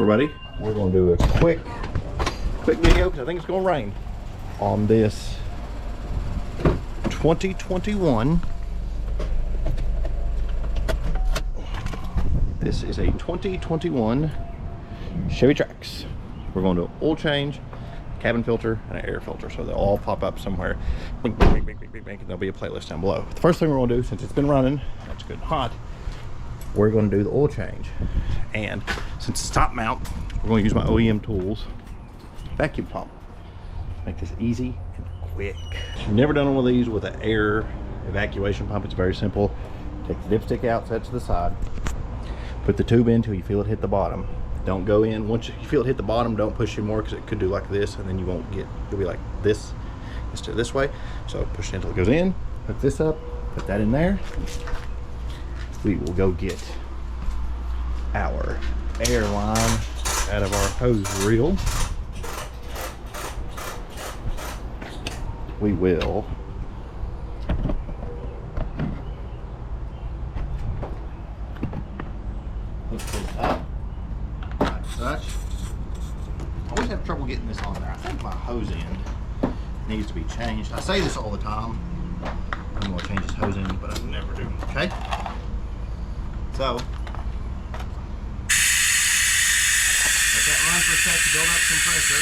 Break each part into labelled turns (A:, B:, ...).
A: everybody. We're going to do a quick video because I think it's going to rain on this 2021. This is a 2021 Chevy Trax. We're going to do an oil change, cabin filter, and an air filter, so they'll all pop up somewhere. Bink, bink, bink, bink, bink, bink, and there'll be a playlist down below. The first thing we're going to do, since it's been running, it's good and hot, we're going to do the oil change. And since it's top mount, we're going to use my OEM tools vacuum pump. Make this easy and quick. If you've never done one of these with an air evacuation pump, it's very simple. Take the dipstick out, set it to the side, put the tube in until you feel it hit the bottom. Don't go in. Once you feel it hit the bottom, don't push anymore because it could do like this, and then you won't get, you'll be like this instead of this way. So push it until it goes in, hook this up, put that in there. We will go get our air line out of our hose reel. We will hook this up like such. I always have trouble getting this on there. I think my hose end needs to be changed. I say this all the time. I'm going to change this hose end, but I never do. Okay? So, let that run for a sec to build up some pressure.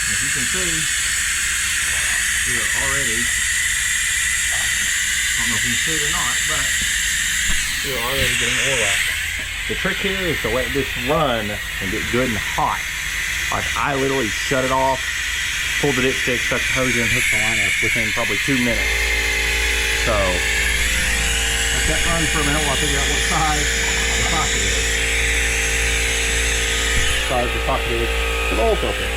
A: As you can see, we are already, I don't know if you can see it or not, but we are already getting oil out. The trick here is to let this run and get good and hot. Like I literally shut it off, pulled the dipstick, stuck the hose in, hooked the line up within probably 2 minutes. So, let that run for a minute while I figure out what size the socket is. Size the socket is for the oil filter.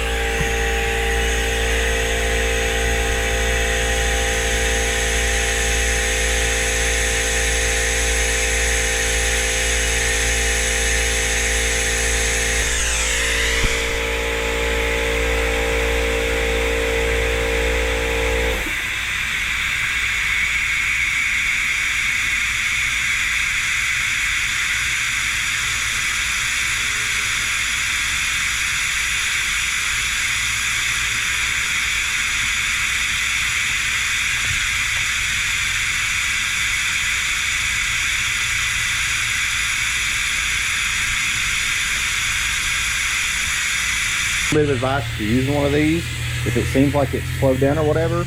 A: Bit of advice if you're using one of these, if it seems like it's slowed down or whatever,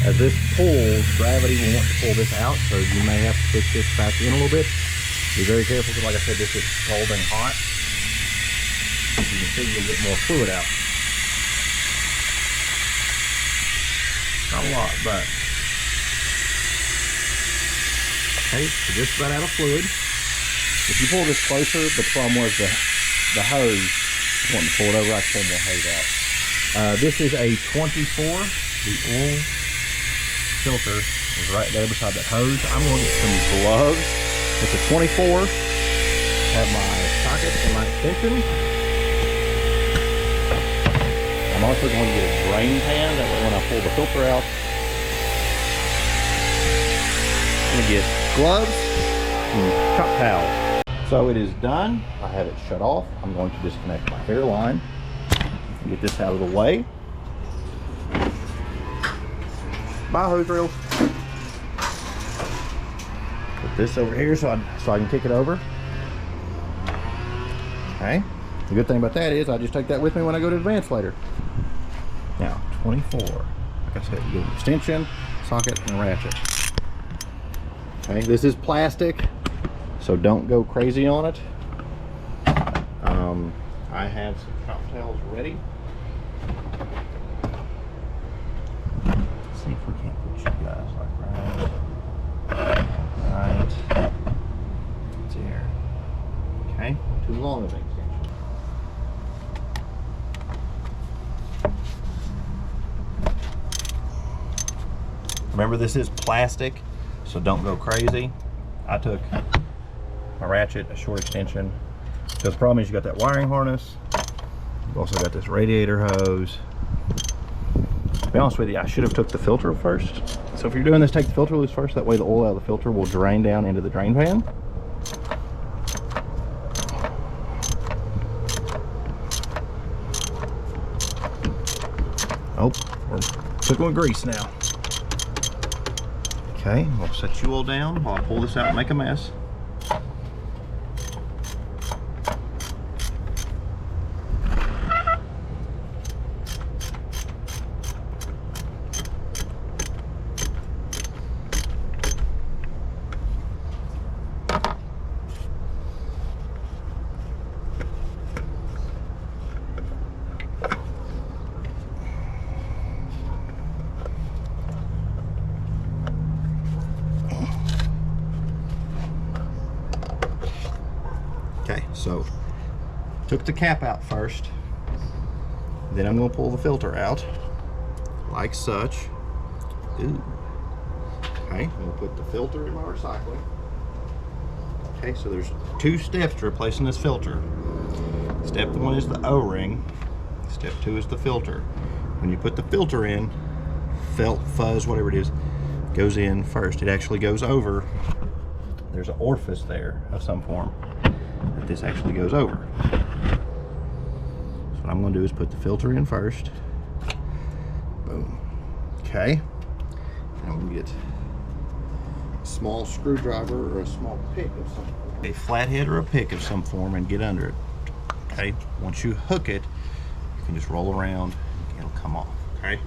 A: as this pulls, gravity will want to pull this out, so you may have to push this back in a little bit. Be very careful because, like I said, this is cold and hot. As you can see, you'll get more fluid out. Not a lot, but okay, so just about out of fluid. If you pull this closer, the problem was the hose. Wanting to pull it over, I can pull more hose out. This is a 24. The oil filter is right there beside that hose. I'm going to get some gloves. It's a 24. Have my socket and my extension. I'm also going to get a drain pan. That way when I pull the filter out, I'm going to get gloves and cotton towels. So it is done. I have it shut off. I'm going to disconnect my air line and get this out of the way. Bye, hose reel. Put this over here so I can kick it over. Okay. The good thing about that is I just take that with me when I go to advance later. Now, 24. Like I said, you get an extension, socket, and ratchet. Okay, this is plastic, so don't go crazy on it. I have some cocktails ready. Let's see if we can't put you guys like right there. Okay, too long of an extension. Remember, this is plastic, so don't go crazy. I took my ratchet, a short extension. So the problem is you got that wiring harness. You've also got this radiator hose. To be honest with you, I should have took the filter first. So if you're doing this, take the filter loose first. That way the oil out of the filter will drain down into the drain pan. Oh, we're cooking with grease now. Okay, we'll set you all down while I pull this out and make a mess. Okay, so took the cap out first, then I'm going to pull the filter out like such. Ooh. Okay, we'll put the filter in my recycling. Okay, so there's 2 steps to replacing this filter. Step 1 is the O-ring. Step 2 is the filter. When you put the filter in, felt, fuzz, whatever it is, goes in first. It actually goes over. There's an orifice there of some form that this actually goes over. So what I'm going to do is put the filter in first. Boom. Okay. And I'm going to get a small screwdriver or a small pick of some form. A flathead or a pick of some form and get under it. Okay. Once you hook it, you can just roll around and it'll come off. Okay.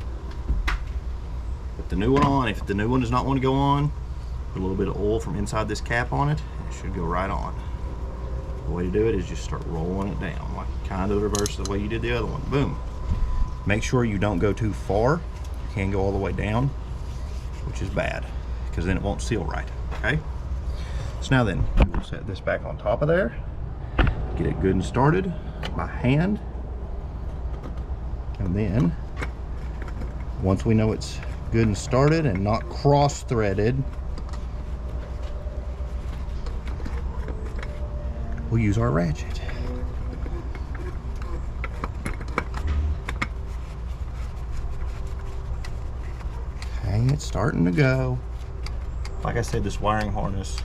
A: Put the new one on. If the new one does not want to go on, put a little bit of oil from inside this cap on it, and it should go right on. The way to do it is just start rolling it down, like kind of the reverse of the way you did the other one. Boom. Make sure you don't go too far. You can't go all the way down, which is bad, because then it won't seal right, okay? So now then, we'll set this back on top of there, get it good and started by hand, and then, once we know it's good and started and not cross-threaded, we'll use our ratchet. Okay, it's starting to go. Like I said, this wiring harness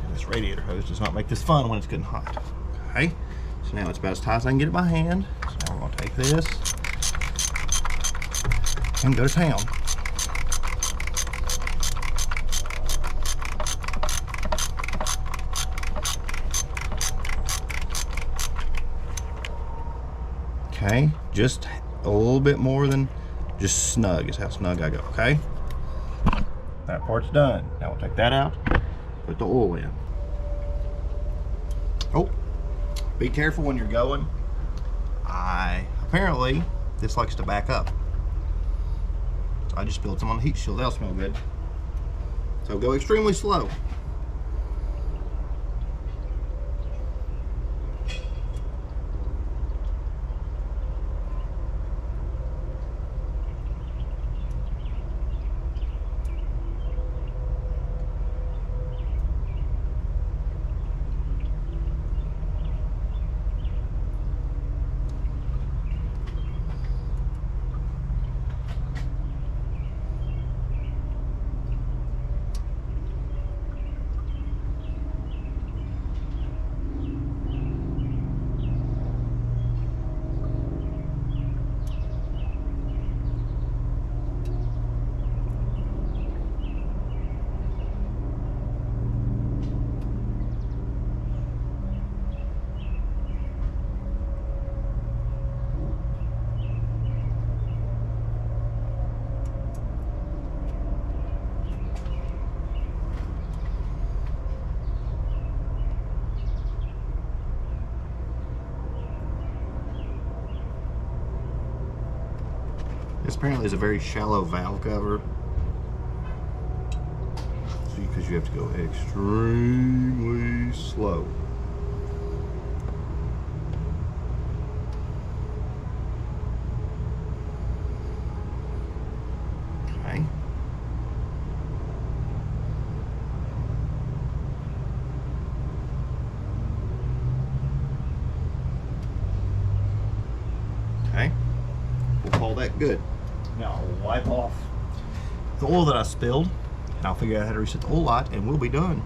A: and this radiator hose does not make this fun when it's getting hot. Okay, so now it's about as tight as I can get it by hand. So now we're gonna take this and go to town. Okay, just a little bit more than just snug is how snug I go, okay? That part's done. Now we'll take that out, put the oil in. Oh, be careful when you're going. Apparently, this likes to back up. So I just spilled some on the heat shield. That'll smell good. So go extremely slow. This apparently is a very shallow valve cover, because you have to go extremely slow. Okay. Okay. that good. Now I'll wipe off the oil that I spilled, and I'll figure out how to reset the oil light, and we'll be done.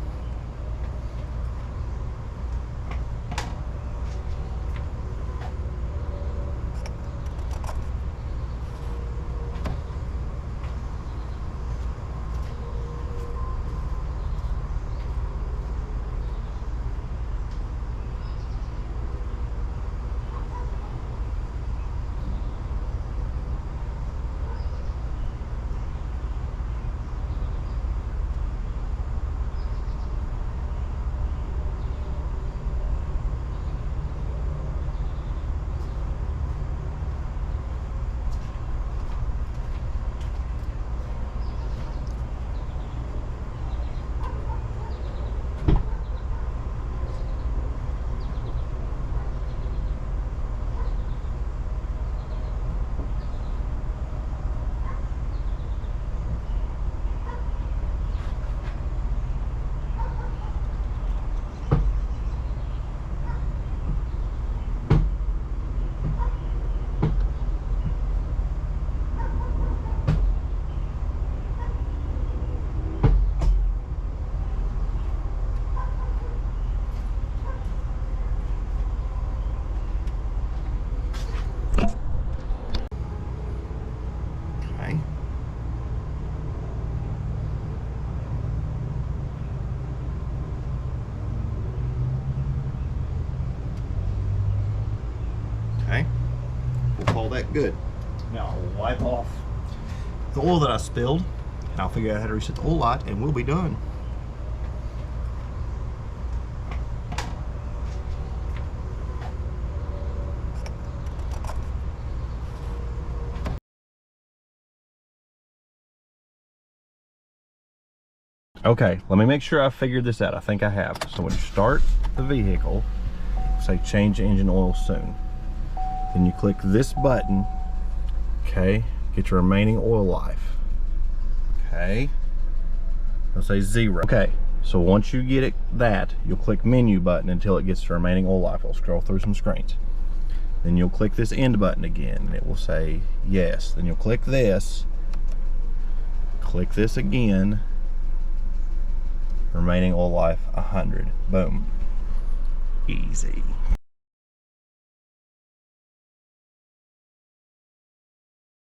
A: Okay, we'll call that good. Now I'll wipe off the oil that I spilled, and I'll figure out how to reset the oil light, and we'll be done. Okay, let me make sure I figured this out. I think I have. So when you start the vehicle, say change engine oil soon. Then you click this button, okay, get your remaining oil life. Okay, it'll say 0. Okay, so once you get that, you'll click menu button until it gets to remaining oil life. I'll scroll through some screens. Then you'll click this end button again, and it will say yes. Then you'll click this again, remaining oil life 100. Boom, easy.